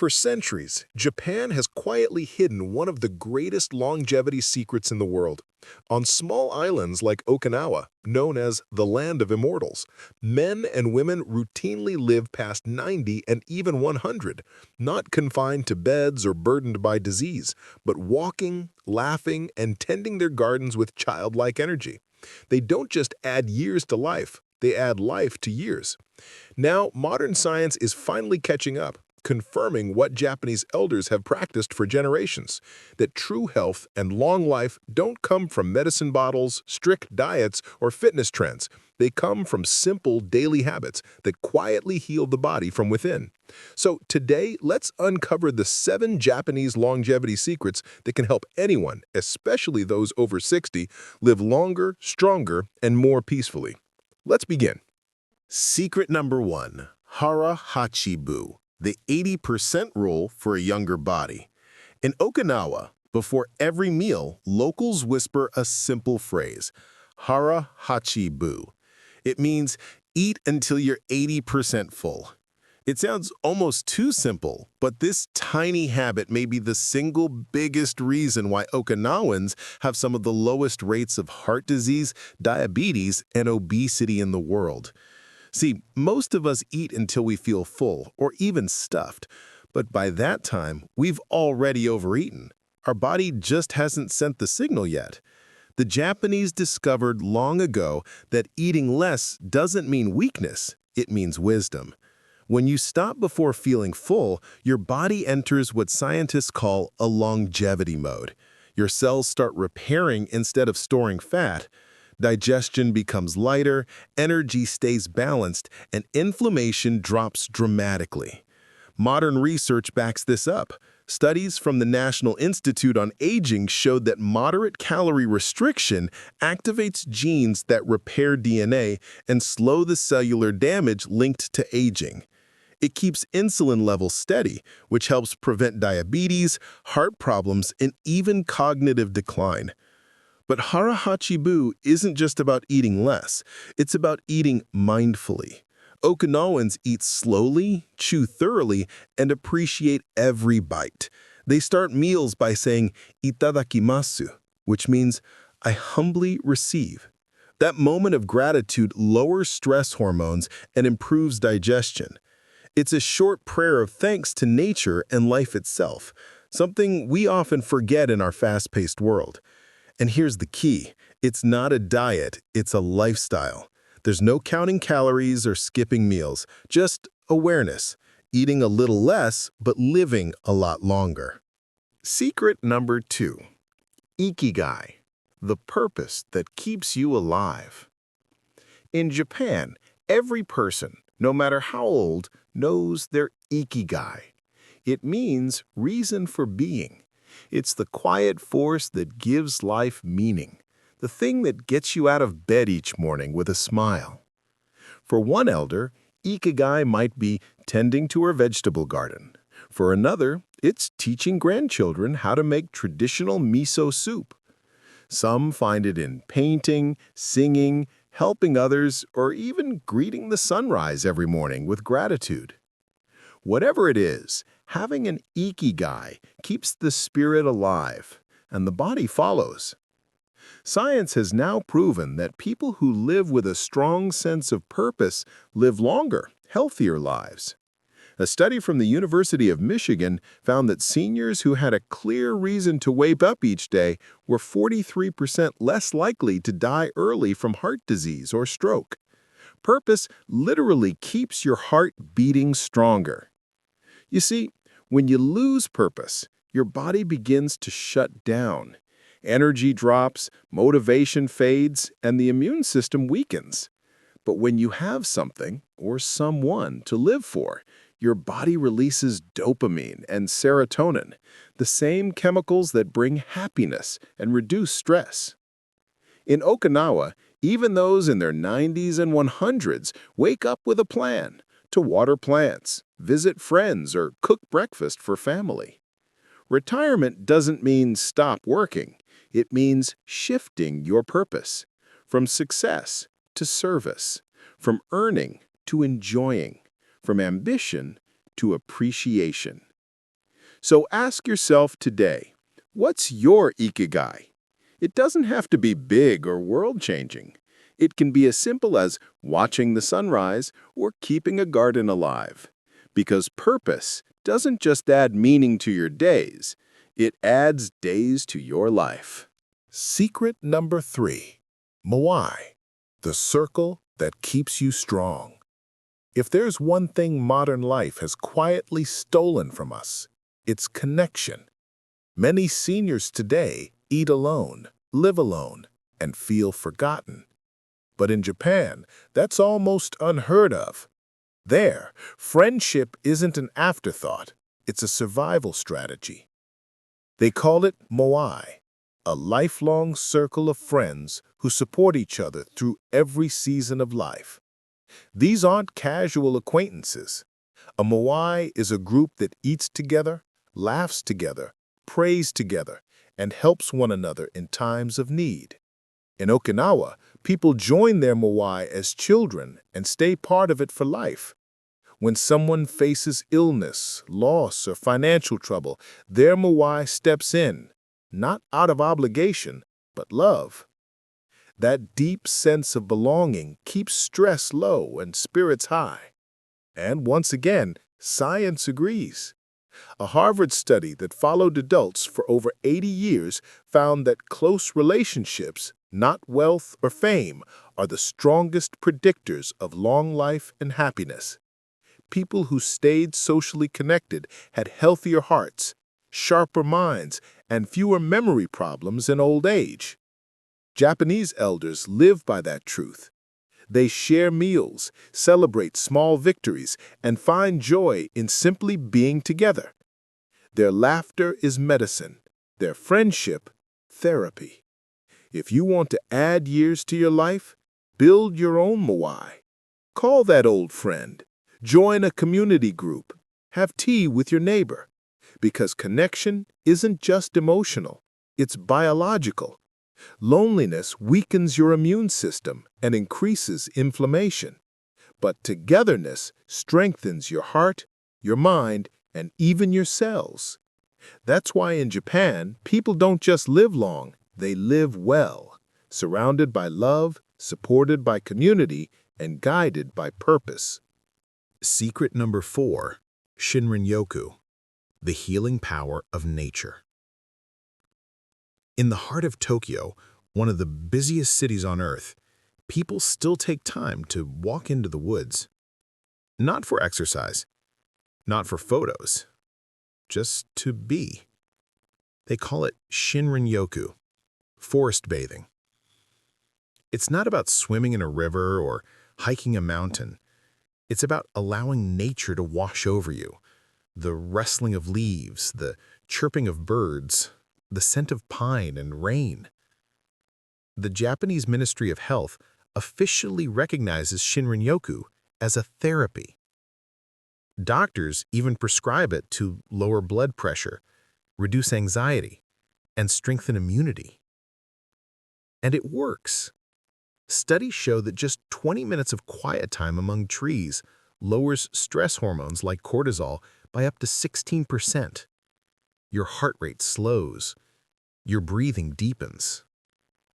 For centuries, Japan has quietly hidden one of the greatest longevity secrets in the world. On small islands like Okinawa, known as the Land of Immortals, men and women routinely live past 90 and even 100, not confined to beds or burdened by disease, but walking, laughing, and tending their gardens with childlike energy. They don't just add years to life, they add life to years. Now, modern science is finally catching up, confirming what Japanese elders have practiced for generations, that true health and long life don't come from medicine bottles, strict diets, or fitness trends. They come from simple daily habits that quietly heal the body from within. So today, let's uncover the 7 Japanese longevity secrets that can help anyone, especially those over 60, live longer, stronger, and more peacefully. Let's begin. Secret number 1, Hara Hachibu, the 80% rule for a younger body. In Okinawa, before every meal, locals whisper a simple phrase, Hara Hachibu. It means eat until you're 80% full. It sounds almost too simple, but this tiny habit may be the single biggest reason why Okinawans have some of the lowest rates of heart disease, diabetes, and obesity in the world. See, most of us eat until we feel full or even stuffed, but by that time, we've already overeaten. Our body just hasn't sent the signal yet. The Japanese discovered long ago that eating less doesn't mean weakness, it means wisdom. When you stop before feeling full, your body enters what scientists call a longevity mode. Your cells start repairing instead of storing fat. Digestion becomes lighter, energy stays balanced, and inflammation drops dramatically. Modern research backs this up. Studies from the National Institute on Aging showed that moderate calorie restriction activates genes that repair DNA and slow the cellular damage linked to aging. It keeps insulin levels steady, which helps prevent diabetes, heart problems, and even cognitive decline. But Hara Hachibu isn't just about eating less, it's about eating mindfully. Okinawans eat slowly, chew thoroughly, and appreciate every bite. They start meals by saying itadakimasu, which means I humbly receive. That moment of gratitude lowers stress hormones and improves digestion. It's a short prayer of thanks to nature and life itself, something we often forget in our fast-paced world. And here's the key. It's not a diet, it's a lifestyle. There's no counting calories or skipping meals, just awareness, eating a little less but living a lot longer. Secret number 2, Ikigai, the purpose that keeps you alive. In Japan, every person, no matter how old, knows their ikigai. It means reason for being. It's the quiet force that gives life meaning, the thing that gets you out of bed each morning with a smile. For one elder, ikigai might be tending to her vegetable garden. For another, it's teaching grandchildren how to make traditional miso soup. Some find it in painting, singing, helping others, or even greeting the sunrise every morning with gratitude. Whatever it is, having an ikigai keeps the spirit alive, and the body follows. Science has now proven that people who live with a strong sense of purpose live longer, healthier lives. A study from the University of Michigan found that seniors who had a clear reason to wake up each day were 43% less likely to die early from heart disease or stroke. Purpose literally keeps your heart beating stronger. You see, when you lose purpose, your body begins to shut down. Energy drops, motivation fades, and the immune system weakens. But when you have something or someone to live for, your body releases dopamine and serotonin, the same chemicals that bring happiness and reduce stress. In Okinawa, even those in their 90s and 100s wake up with a plan to water plants, visit friends, or cook breakfast for family. Retirement doesn't mean stop working. It means shifting your purpose from success to service, from earning to enjoying, from ambition to appreciation. So ask yourself today, what's your ikigai? It doesn't have to be big or world-changing. It can be as simple as watching the sunrise or keeping a garden alive. Because purpose doesn't just add meaning to your days, it adds days to your life. Secret number 3. Moai, the circle that keeps you strong. If there's one thing modern life has quietly stolen from us, it's connection. Many seniors today eat alone, live alone, and feel forgotten. But in Japan, that's almost unheard of. There, friendship isn't an afterthought, it's a survival strategy. They call it moai, a lifelong circle of friends who support each other through every season of life. These aren't casual acquaintances. A moai is a group that eats together, laughs together, prays together, and helps one another in times of need. In Okinawa, people join their moai as children and stay part of it for life. When someone faces illness, loss, or financial trouble, their moai steps in, not out of obligation, but love. That deep sense of belonging keeps stress low and spirits high. And once again, science agrees. A Harvard study that followed adults for over 80 years found that close relationships, not wealth or fame, are the strongest predictors of long life and happiness. People who stayed socially connected had healthier hearts, sharper minds, and fewer memory problems in old age. Japanese elders live by that truth. They share meals, celebrate small victories, and find joy in simply being together. Their laughter is medicine, their friendship, therapy. If you want to add years to your life, build your own moai. Call that old friend. Join a community group. Have tea with your neighbor. Because connection isn't just emotional, it's biological. Loneliness weakens your immune system and increases inflammation. But togetherness strengthens your heart, your mind, and even your cells. That's why in Japan, people don't just live long, they live well, surrounded by love, supported by community, and guided by purpose. Secret number 4, Shinrin-yoku, the healing power of nature. In the heart of Tokyo, one of the busiest cities on Earth, people still take time to walk into the woods. Not for exercise, not for photos, just to be. They call it Shinrin-yoku, forest bathing. It's not about swimming in a river or hiking a mountain. It's about allowing nature to wash over you. The rustling of leaves, the chirping of birds, the scent of pine and rain. The Japanese Ministry of Health officially recognizes Shinrin-yoku as a therapy. Doctors even prescribe it to lower blood pressure, reduce anxiety, and strengthen immunity. And it works. Studies show that just 20 minutes of quiet time among trees lowers stress hormones like cortisol by up to 16%. Your heart rate slows. Your breathing deepens.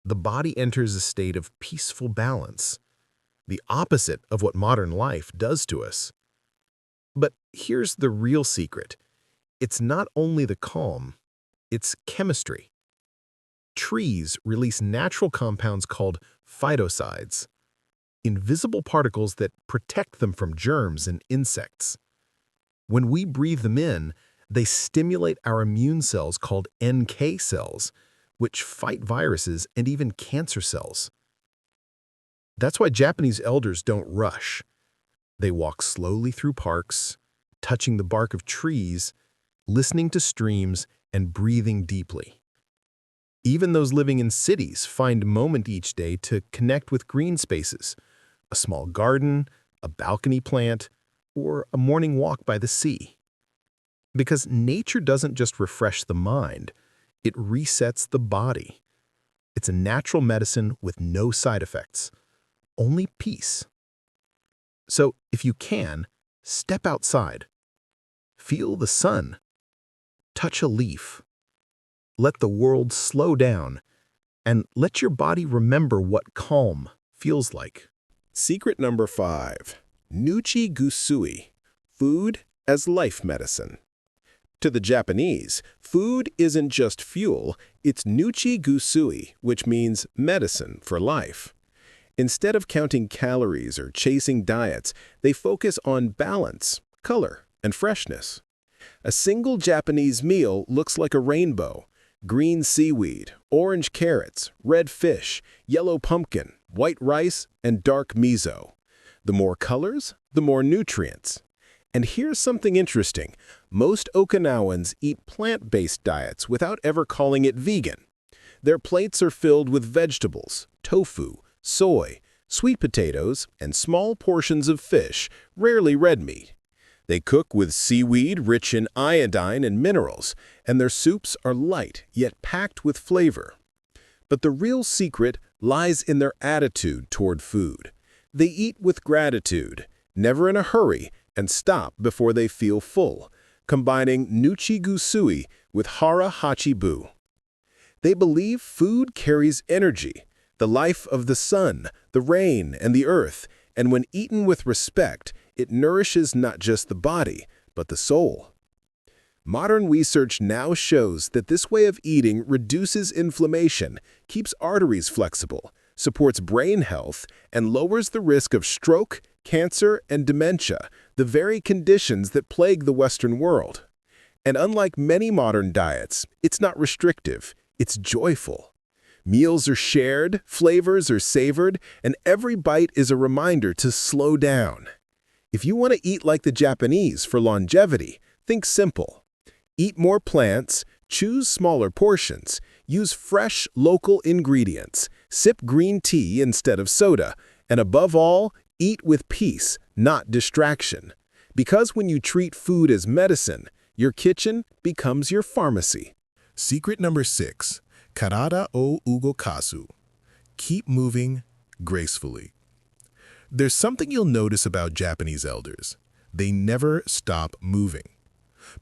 The body enters a state of peaceful balance, the opposite of what modern life does to us. But here's the real secret. It's not only the calm, it's chemistry. Trees release natural compounds called phytocides, invisible particles that protect them from germs and insects. When we breathe them in, they stimulate our immune cells called NK cells, which fight viruses and even cancer cells. That's why Japanese elders don't rush. They walk slowly through parks, touching the bark of trees, listening to streams, and breathing deeply. Even those living in cities find a moment each day to connect with green spaces, a small garden, a balcony plant, or a morning walk by the sea. Because nature doesn't just refresh the mind, it resets the body. It's a natural medicine with no side effects, only peace. So if you can, step outside. Feel the sun. touch a leaf. Let the world slow down and let your body remember what calm feels like. Secret number 5. Nuchi Gusui. Food as life medicine. To the Japanese, food isn't just fuel, it's Nuchi Gusui, which means medicine for life. Instead of counting calories or chasing diets, they focus on balance, color, and freshness. A single Japanese meal looks like a rainbow: green seaweed, orange carrots, red fish, yellow pumpkin, white rice, and dark miso. The more colors, the more nutrients. And here's something interesting. Most Okinawans eat plant-based diets without ever calling it vegan. Their plates are filled with vegetables, tofu, soy, sweet potatoes, and small portions of fish, rarely red meat. They cook with seaweed rich in iodine and minerals, and their soups are light yet packed with flavor. But the real secret lies in their attitude toward food. They eat with gratitude, never in a hurry, and stop before they feel full, combining Nuchi Gusui with Hara Hachibu. They believe food carries energy, the life of the sun, the rain, and the earth, and when eaten with respect, it nourishes not just the body, but the soul. Modern research now shows that this way of eating reduces inflammation, keeps arteries flexible, supports brain health, and lowers the risk of stroke, cancer, and dementia, the very conditions that plague the Western world. And unlike many modern diets, it's not restrictive, it's joyful. Meals are shared, flavors are savored, and every bite is a reminder to slow down. If you want to eat like the Japanese for longevity, think simple. Eat more plants, choose smaller portions, use fresh, local ingredients, sip green tea instead of soda, and above all, eat with peace, not distraction. Because when you treat food as medicine, your kitchen becomes your pharmacy. Secret number 6. Karada o ugokasu. Keep moving gracefully. There's something you'll notice about Japanese elders. They never stop moving.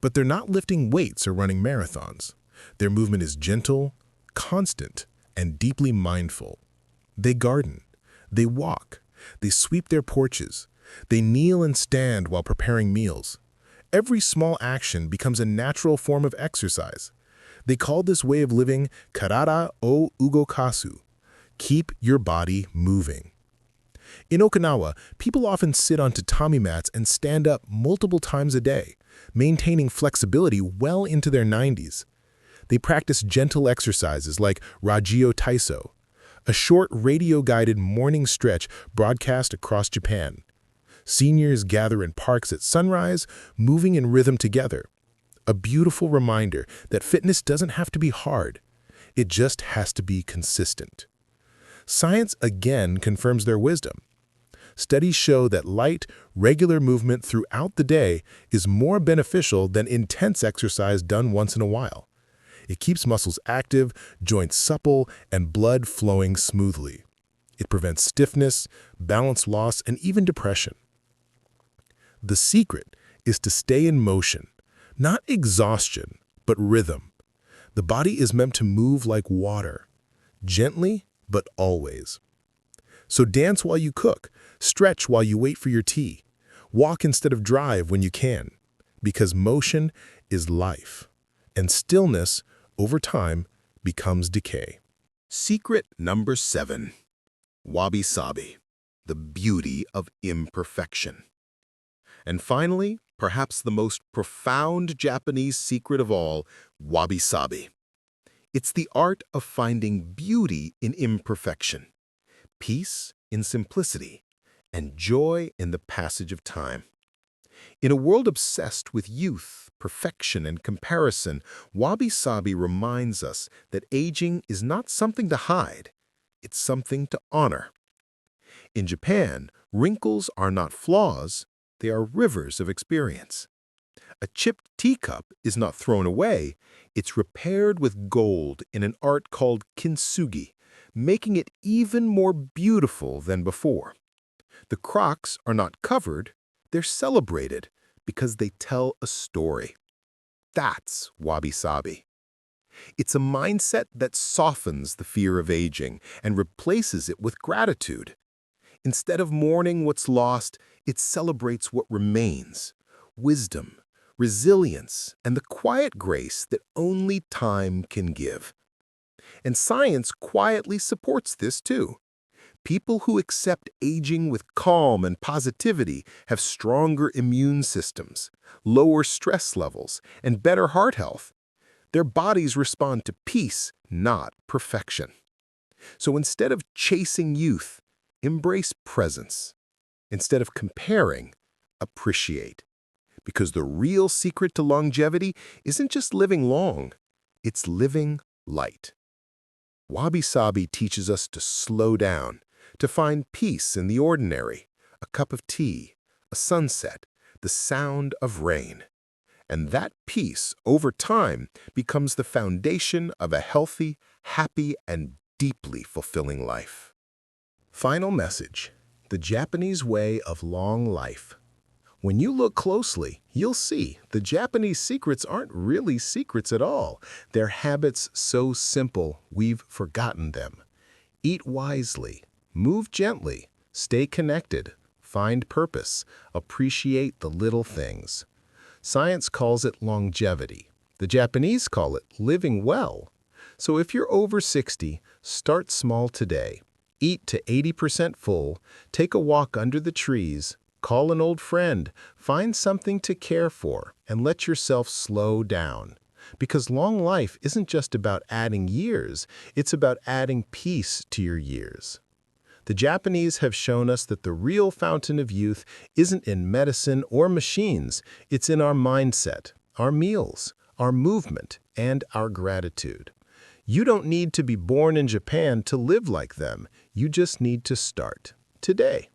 But they're not lifting weights or running marathons. Their movement is gentle, constant, and deeply mindful. They garden. They walk. They sweep their porches. They kneel and stand while preparing meals. Every small action becomes a natural form of exercise. They call this way of living Karada o ugokasu. Keep your body moving. In Okinawa, people often sit on tatami mats and stand up multiple times a day, maintaining flexibility well into their 90s. They practice gentle exercises like Rajio Taiso, a short radio-guided morning stretch broadcast across Japan. Seniors gather in parks at sunrise, moving in rhythm together. A beautiful reminder that fitness doesn't have to be hard. It just has to be consistent. Science again confirms their wisdom. Studies show that light, regular movement throughout the day is more beneficial than intense exercise done once in a while. It keeps muscles active, joints supple, and blood flowing smoothly. It prevents stiffness, balance loss, and even depression. The secret is to stay in motion, not exhaustion, but rhythm. The body is meant to move like water, gently but always. So dance while you cook, stretch while you wait for your tea, walk instead of drive when you can, because motion is life, and stillness, over time, becomes decay. Secret number 7. Wabi-sabi, the beauty of imperfection. And finally, perhaps the most profound Japanese secret of all, wabi-sabi. It's the art of finding beauty in imperfection, peace in simplicity, and joy in the passage of time. In a world obsessed with youth, perfection, and comparison, wabi-sabi reminds us that aging is not something to hide, it's something to honor. In Japan, wrinkles are not flaws, they are rivers of experience. A chipped teacup is not thrown away, it's repaired with gold in an art called kintsugi, making it even more beautiful than before. The crocks are not covered, they're celebrated because they tell a story. That's wabi-sabi. It's a mindset that softens the fear of aging and replaces it with gratitude. Instead of mourning what's lost, it celebrates what remains: wisdom, resilience, and the quiet grace that only time can give. And science quietly supports this too. People who accept aging with calm and positivity have stronger immune systems, lower stress levels, and better heart health. Their bodies respond to peace, not perfection. So instead of chasing youth, embrace presence. Instead of comparing, appreciate. Because the real secret to longevity isn't just living long, it's living light. Wabi-sabi teaches us to slow down, to find peace in the ordinary: a cup of tea, a sunset, the sound of rain. And that peace, over time, becomes the foundation of a healthy, happy, and deeply fulfilling life. Final message: the Japanese way of long life. When you look closely, you'll see the Japanese secrets aren't really secrets at all. They're habits so simple we've forgotten them. Eat wisely, move gently, stay connected, find purpose, appreciate the little things. Science calls it longevity. The Japanese call it living well. So if you're over 60, start small today. Eat to 80% full, take a walk under the trees, call an old friend, find something to care for, and let yourself slow down. Because long life isn't just about adding years, it's about adding peace to your years. The Japanese have shown us that the real fountain of youth isn't in medicine or machines, it's in our mindset, our meals, our movement, and our gratitude. You don't need to be born in Japan to live like them, you just need to start today.